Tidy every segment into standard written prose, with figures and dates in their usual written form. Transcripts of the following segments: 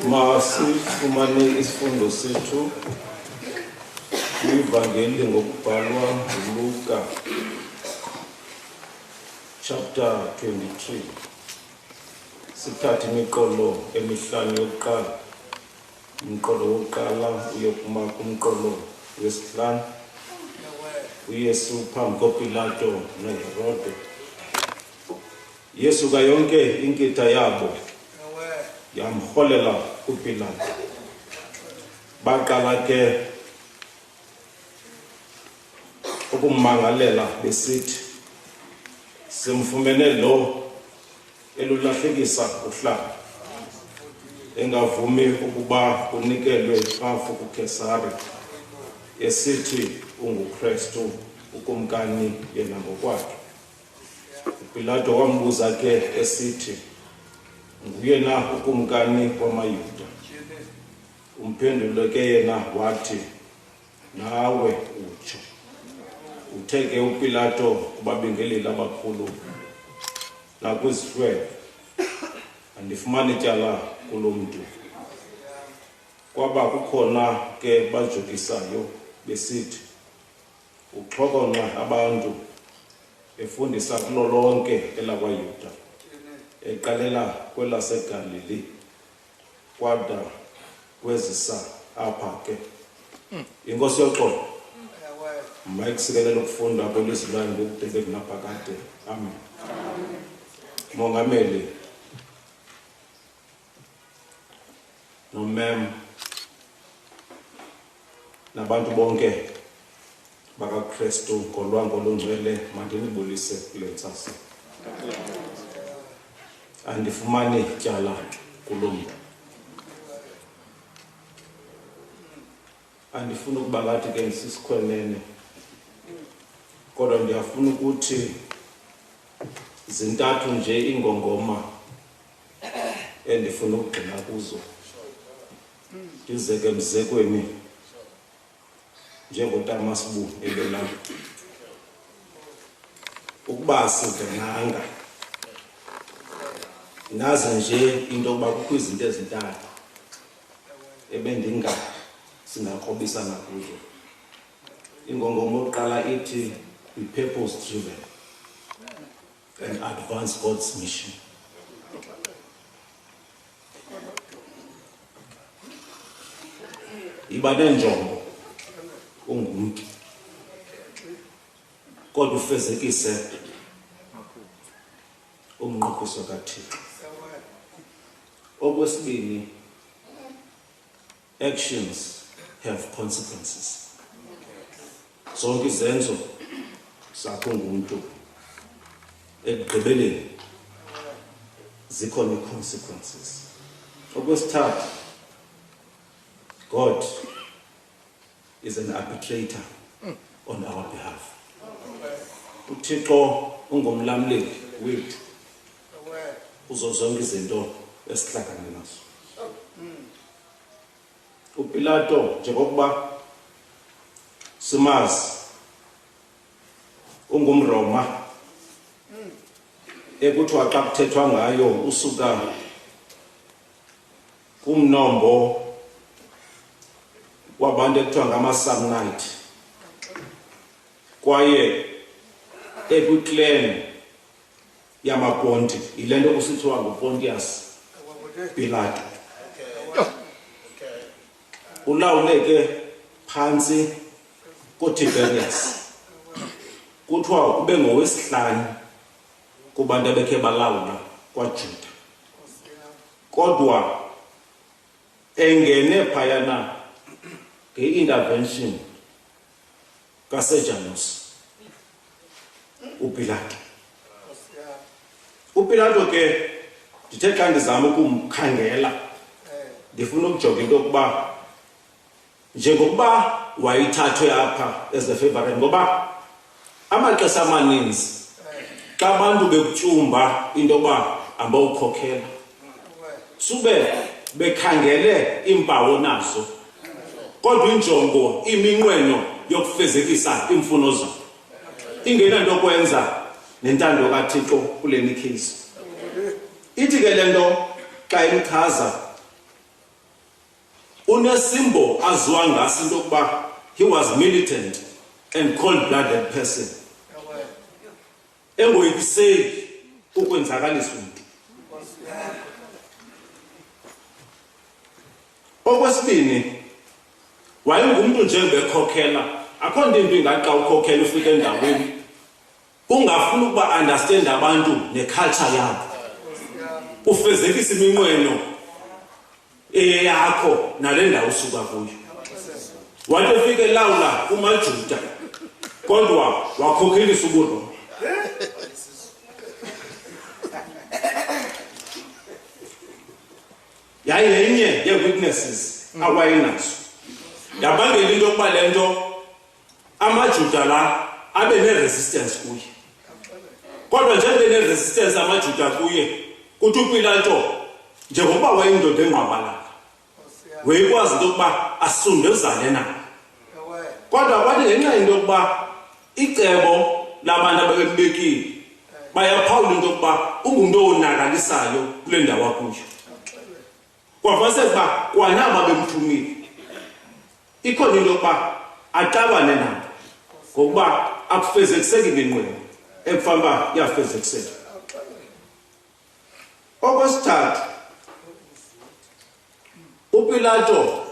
Masifumane isifundo sethu kwivangeli ngokubhalwa nguLuka chapter 23. Sithatha imiqolo emihlanu yokuqala. Umqolo wokuqala uyokuma kumqolo wesihlanu. uYesu phambi koPilato noHerode. Yesu kayonke inkitha yabo yamholela kuPilato. Baqala ke ukummangalela besithi, simfumene lo elulahlekisa uhlanga, engavumi ukuba unikelwe phafu kuKesari, esithi unguKristu ukumkani yena ngokwakhe. uPilato wambuza ke esithi, nguye na ukumkani kwamayuda? Umphendulo ke yena wathi, nawe utsho. Uthe ke uPilato kubabingeleli abakhulu nakwizitwe, andifumane ityala kulo mntu. Kwaba kukhona ke bajokisayo besithi, uxhokonqa abantu efundisa kulo lonke elakwayuda, eqalela kwelaseGalili kwada kwezisa apha ke. Inkosi yoxolo mayikusikelele ukufunda kwelizwi layo ngokude kunaphakade. Amen. Mongameli nomem nabantu bonke bakaKristu ngolwango olungcwele, mandinibulise kule ntsasa. Andifumane ityala kulo mntu. Andifuna ukuba ngathi ke ndisisikhwenene, kodwa ndiyafuna ukuthi zintathu nje ingongoma endifuna ukugcina kuzo, ndize ke mzekweni njengoTamasibu ebelapha. Ukuba sivenanga nazi nje into yokuba kukho izinto ezintathu singakrobisana kuzo. Ingongoma yokuqala ithi, be purpose driven and advance God's mission. Iba nenjongo ungumntu, kodwa ufezekise umnqophiso kaThixo. Okwesibini, actions have consequences. Zonke izenzo zakho ngumuntu ekugqibeleni zikhona consequences. Okwesithathu, God is an arbitrator on our behalf. uThixo ungumlamleli wethu kuzo zonke izinto esihlangana nazo. uPilato njengokuba simazi ungumRoma, ekuthiwa xa kuthethwa ngayo usuka kumnombo wabantu ekuthiwa ngamaSamnite, kwaye ekwiclan yamaPonti, yile nto kusithiwa nguPontius Pilato. Ulawuleke phantsi koTiberius, kuthiwa ube ngowesihlanu kubantu abekhe balawula kwaJuda. Kodwa engene phayana nge-intervention kaSejanus uPilato. uPilato ke ndithe xa ndizama ukumkhangela, ndifuna ukujonga into yokuba njengokuba wayithathwe apha as a favorite, ngoba amaxesha amaninzi xa abantu bekutyumba into yoba hamba ukhokhela, sube bekhangele iimpawu nazo, kodwa injongo iminqweno yokufezekisa imfuno zabo, ingenanto kwenza nentando kaThixo kule case. Ithi ke lento xa imchaza unesimbo aziwa ngaso into yokuba he was militant and cold-blooded person. Engoyikiseki ukwenzakalisa umuntu. Okwesibini, wayengumuntu nje bekhokhela, akho nto into ingathi xa ukhokhela ufika endaweni ungafuni ukuba understand abantu neculture yabo. Ufezekisa iminqweno yakho nale ndawo usuka kuyo. Wathi efika elawula kumaJuda kodwa wakhokhelisa ubuRoma. Yayenye ye-witnesses awayenazo. Yabangela into yokuba le nto amaJuda la abe ne-resistance kuye. Kodwa nje bene-resistance amaJuda kuye, kuthi uPilato njengoba wayindoda engqwabalala wayekwazi into yokuba asondezane nayo. Kodwa kwathi ngenxa into yokuba icebo labantu ababebekile bayaphawula into yokuba ungumuntu onakalisayo kule ndawo akuyo. Kwavase kuba kwanaba bemthumile ikhona into yokuba aqabane nabo ngokuba akufezekiseki iminqweno ekufanele uba iyafezekiseka. Okwesithathu, uPilato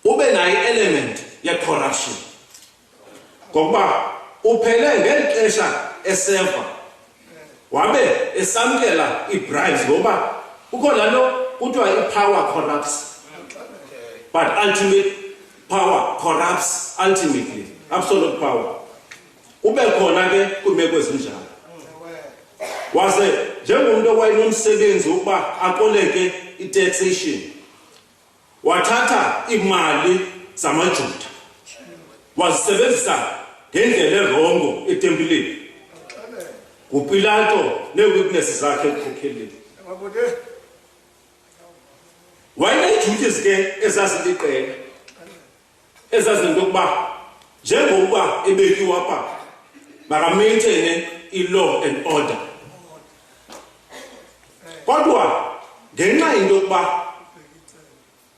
ube nayo i-element ye-corruption ngokuba uphele ngeli xesha eseva wabe esamkela ii-bribes ngoba kukho laa nto kuthiwa i-power corrupts, but ultimate power corrupts ultimately, absolute power. Ube khona ke kwimeko ezinjalo. Waze njengomuntu owayenomsebenzi ukuba akoleke i-taxation, wathatha imali zamaJuda wazisebenzisa ngendlela erongo etempileni. nguPilato nee-witnesses zakhe ekukhokheleni. Wayeneduties ke ezaziliqela ezazinto yokuba njengokuba ebekiwe apha makamaintaine i-law and order. Kodwa ngenxa into yokuba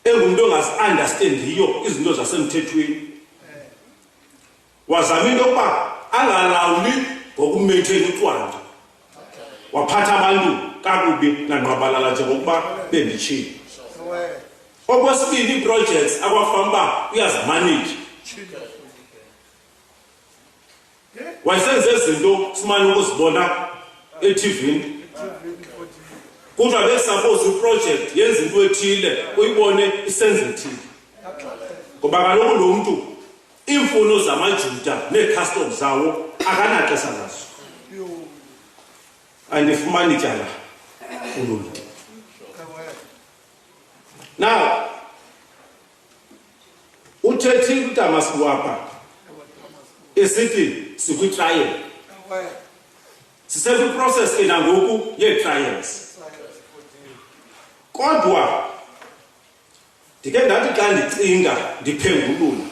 engumuntu ongazi-understandiyo izinto zasemthethweni wazama into yokuba angalawuli ngokumaintaina ucwangco, waphatha abantu kakubi nangqwabalala njengokuba benditshilo. Okwesibini, ii-projects akwafana uba uyazimanage. Wayesenze izinto simane ukuzibona eTV-ni. Kodwa besuppose iproject yenza into ethile uyibone isenze ethile. Ngoba kaloku lo mntu iimfuno zamaJuda nee-customs zawo akanaxesha nazo. Andifumani tyala kulula. Now, uthethile uDamas wapha esithi sikwitrial. Sisekwi-process enangoku yee-trials. Kodwa ndike ndathi xa ndicinga ndiphengulula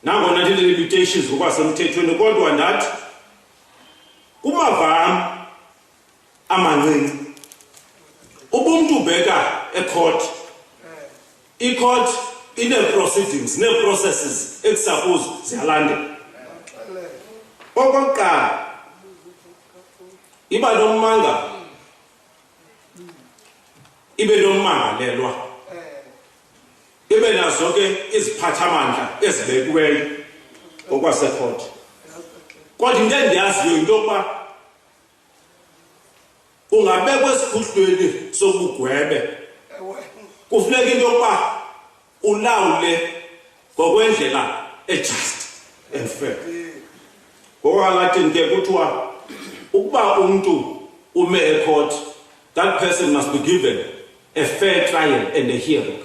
nangona ndine-limitations ngokwasemthethweni, kodwa ndathi kumava amancinci ubumntu ubheka ecourt, i-court ine-proceedings nee-processes ekusuppose ziyalandela. Okokuqala, iba nommanga ibe nommangalelwa ibe nazo ke iziphathamandla ezibekiweyo ngokwasecourt. Kodwa into endiyaziyo into yokuba ungabekwa esikhuhlweni sobugwebe kufuneka into yokuba ulawule ngokwendlela ejust and fair. Ngokwalatin ke kuthiwa ukuba umntu ume ecourt, that person must be given a fair trial and a hearing.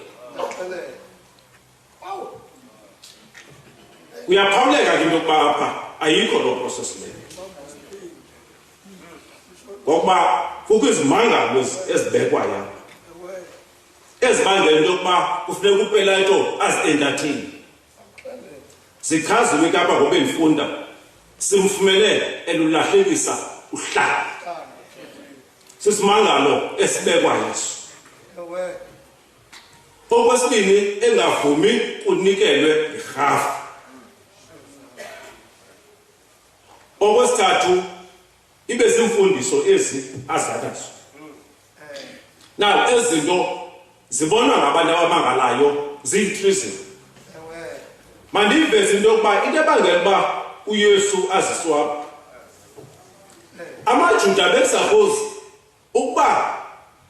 Uyaphawuleka ke into yokuba apha ayikho loo process leyo. Ngokuba kukho izimangalo ezibekwayo ezibangela into yokuba kufuneka uPilato azi-entertain. Zichaziwe kapha ngoba endifunda simfumene elulahlekisa uhlala. Sisimangalo esibekwa Yesu. Okwesibini engavumi kunikelwe irhafu. Okwesithathu ibe zimfundiso ezi azalazo. Now ezinto zibonwa ngabantu abamangalayo ziyitreason. Mandiveze into yokuba into ebangela uba uYesu aziswapha. AmaJuda bekusuppose ukuba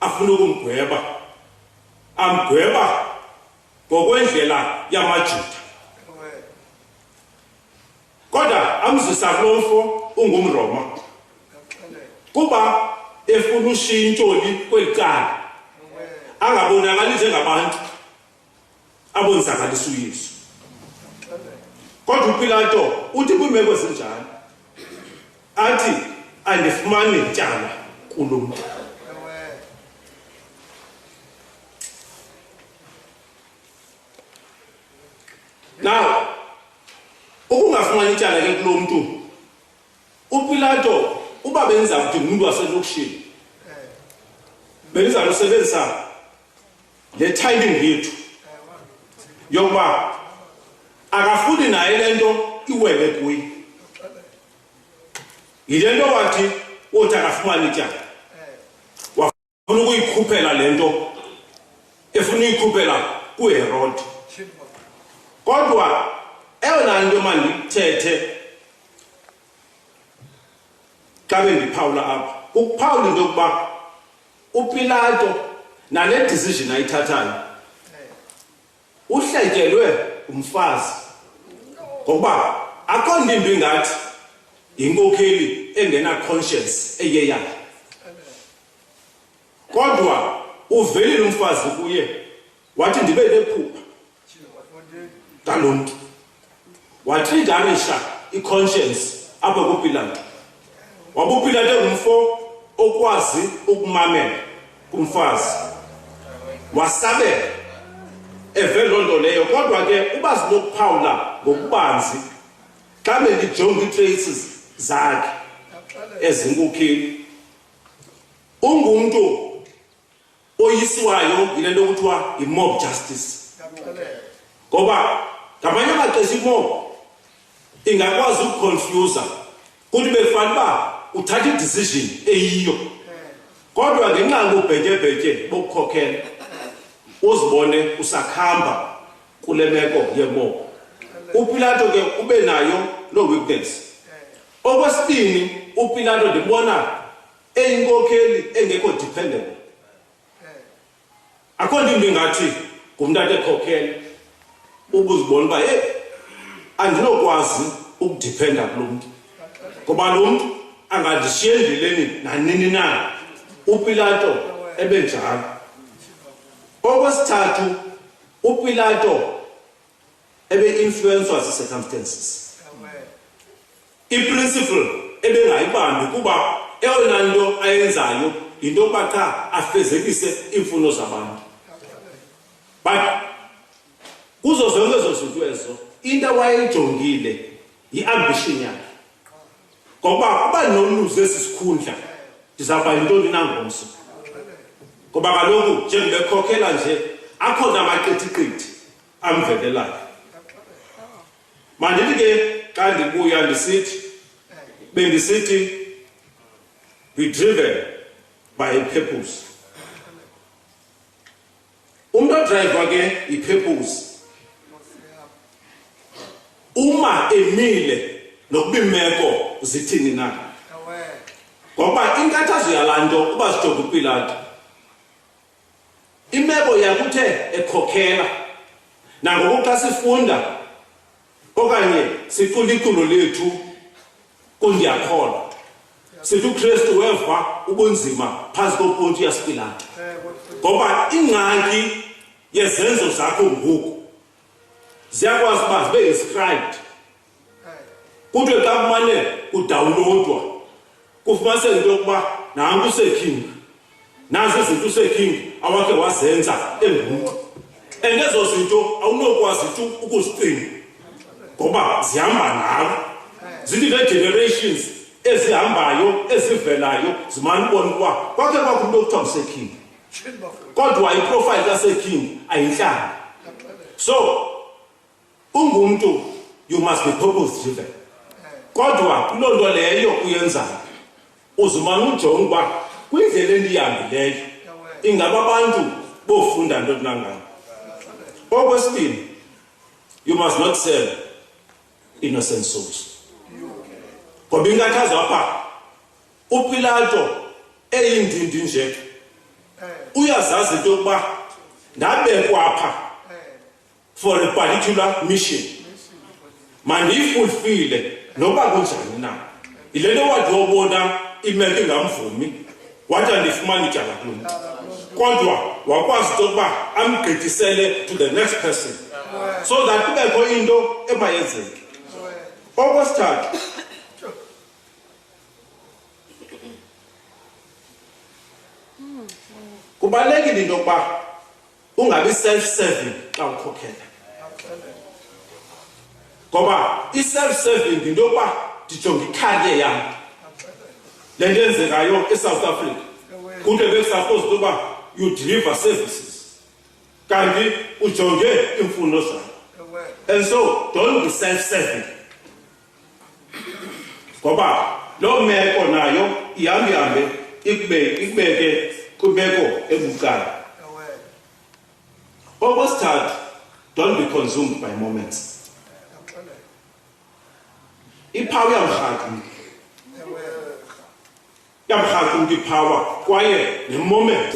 afuna ukumgweba, amgweba ngokwendlela yamaJuda. Kodwa amzisa kulomfo ungumRoma. Kuba efuna ushintsho kwelicala. Angabonakali njengabantu abonzakalisa uYesu. Kodwa uPilato uthi kwimeko ezinjalo athi andifumani tyala kulo muntu. Now ukungafumani tyala ke kulo muntu uPilato uba benza ukuthi umuntu waselokishini benizalosebenzisa le timing yethu yokuba akafuni naye lento iwele kuye. Yile nto wathi uthi akafumani ityala wafuna ukuyikhuphela lento efuna uyikhuphela kuHerode. Kodwa eyona nto mandithethe xa bendiphawula apha ukuphawula into yokuba uPilato nale decision ayithathayo uhletyelwe umfazi ngoba akho nto ingathi inkokheli engena conscience eyeyayo. Kodwa uvelile umfazi kuye wathi ndibe nephupha ngalo mntu watriggerisha i-conscience apha kuPilato. Waba uPilato engumfo okwazi ukumamela kumfazi wasabela evele loo nto leyo. Kodwa ke uba sinokuphawula ngokubanzi xa bendijonga ii-traces zakhe ezinkokheli ungumntu oyisiwayo yile nto kuthiwa yi-mob justice. Ngoba ngamanye amaxesha imob ingakwazi ukuconfusa kuthi bekufanele uba uthatha i-decision eyiyo, kodwa ngenxa ngobhetyebhetye bokukhokhela uzibone usakhamba kule meko yemob. uPilato ke ube nayo loo weakness. Okwesibini uPilato ndibona eyinkokheli engekho dependable. Akho nto ingathi ngumntu ekhokhela ubuzibona uba andinokwazi ukudipenda kulo mntu ngoba lo mntu angandishiya endleleni nanini na. uPilato ebenjalo. Okwesithathu uPilato ebe-influenced zi-circumstances. I-principle ebengayibambi kuba eyona nto ayenzayo yinto yokuba cha afezekise iimfuno zabantu. But kuzo zonke ezo zinto ezo into awayeyijongile yi-ambition yakhe. Ngoba uba noluze esi sikhundla ndizawuba yintoni nangomso. Ngoba kaloku njengobekhokhela nje akho namaqithiqithi amvelelayo. Mandithi ke xa ndibuya bendisithi be driven by a purpose. Umntu odrayiva ke i-purpose uma emile nokuba imeko zithini na. Ngoba inkathazo yalaa nto uba sijonga uPilato imeko yakuthe ekhokhela nangoku xa sifunda okanye sifunda iculo lethu kundiyakholwa sithi uKristu weva ubunzima phantsi koPontius Pilato. Ngoba ingxaki yezenzo zakho ngoku ziyakwazi uba zibe described. Kuthiwe xa kumane kudawunlowudwa kufumaniseke into yokuba nanku useking, nazi izinto useking awakhe wazenza engumntu. And ezo zinto awunokwazi tu ukuzicina ngoba zihamba nawe. Zithi le-generations ezihambayo ezivelayo zimane ubona ukuba kwakhe kwakho umntu okuthiwa useking. kodwa iprofile kaSeking ayinhlanga. So ungumuntu, you must be purpose driven. Kodwa kuloo nto leyo uyenzayo uzumana ujonge uba kwindlela endiyihambileyo ingaba abantu bofunda nto nangani. Okwesibini, you must not serve innocent souls. Ngoba inkathazo apha uPilato eyindindi nje uyazazi into yokuba ndabekwa apha for a particular mission, mandiyifulfile noba kunjani na. Yile nto wathi wobona imeko ingamvumi wathi andifumane ityala kulo mntu, kodwa wakwazi into yokuba amgqithisele to the next person so that kubekho into emayenzeke. Okwesithathu, kubalulekile into yokuba ungabi self-serving xa ukhokhela. Ngoba i-self-serving into yokuba ndijonge ikhariye yam, le nto enzekayo eSouth Africa kude bekusuppose into yokuba you deliver services kanti ujonge iimfuno zakho. And so don't be self-serving, ngoba loo meko nayo ihambe ikubeke kwimeko ebucayi. Okwesithathu, don't be consumed by moments. Ipower yamrhaqa umntu ipower kwaye ne moment.